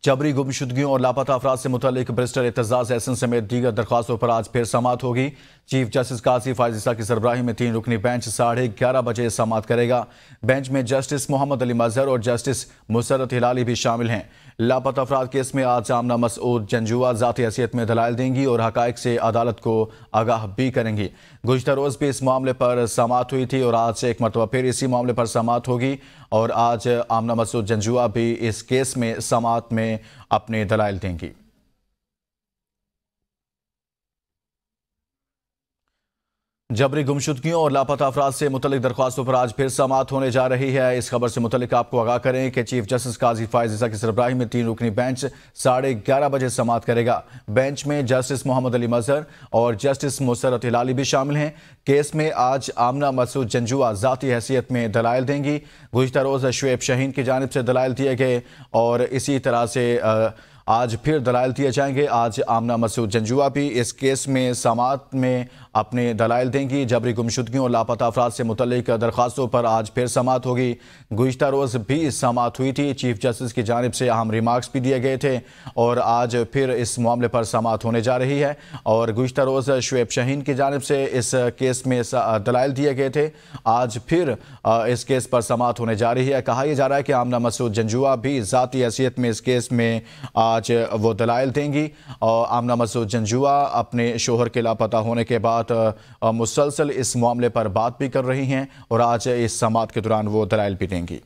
जबरी गुमशुदगियों और लापता अफराद से मुतल्लिक बैरिस्टर एतजाज एहसन समेत दीगर दरख्वास्तों पर आज फिर समाअत होगी। चीफ जस्टिस काजी फायज ईसा की सरबराही में 3 रुकनी बेंच 11:30 बजे समाअत करेगा। बेंच में जस्टिस मोहम्मद अली मजहर और जस्टिस मुसर्रत हिलाली भी शामिल हैं। लापता अफराद केस में आज आमना मसूद जंजुआ ज़ाती हैसियत में दलाइल देंगी और हकायक से अदालत को आगाह भी करेंगी। गुज़िश्ता रोज़ भी इस मामले पर समाअत हुई थी और आज एक मरतबा फिर इसी मामले पर समाअत होगी और आज आमना मसूद जंजुआ भी इस केस में समाअत में अपने दलाइल देंगी। जबरी गुमशुदगियों और लापता अफराद से मुतल्लिक दरख्वास्तों पर आज फिर समाअत होने जा रही है। इस खबर से मुतल्लिक आपको आगाह करें कि चीफ जस्टिस काजी फायज ईसा की सरबराही में 3 रुकनी बेंच 11:30 बजे समाअत करेगा। बेंच में जस्टिस मोहम्मद अली मजहर और जस्टिस मुसर्रत हिलाली भी शामिल हैं। केस में आज आमना मसूद जंजुआ ज़ाती हैसियत में दलाइल देंगी। गुज़िश्ता रोज़ शुएब शाहीन की जानिब से दलाइल दिए गए और इसी तरह से आज फिर दलाइल दिए जाएंगे। आज आमना मसूद जंजुआ भी इस केस में समाअत में अपने दलाइल देंगी। जबरी गुमशुदगियों और लापता अफराद से मुतल्लिक दरख्वास्तों पर आज फिर समाअत होगी। गुज़िश्ता रोज़ भी समाअत हुई थी। चीफ जस्टिस की जानिब से अहम रिमार्क्स भी दिए गए थे और आज फिर इस मामले पर समाअत होने जा रही है। और गुज़िश्ता रोज़ शुएब शाहीन की जानिब से इस केस में दलाइल दिए गए थे। आज फिर इस केस पर समाअत होने जा रही है। कहा यह जा रहा है कि आमना मसूद जंजुआ भी ज़ाती हैसियत में इस केस में आज वो दलाइल देंगी। और आमना मसूद जंजुआ अपने शोहर के लापता होने के बाद मुसलसल इस मामले पर बात भी कर रही हैं और आज इस समाअत के दौरान वो दलाइल भी देंगी।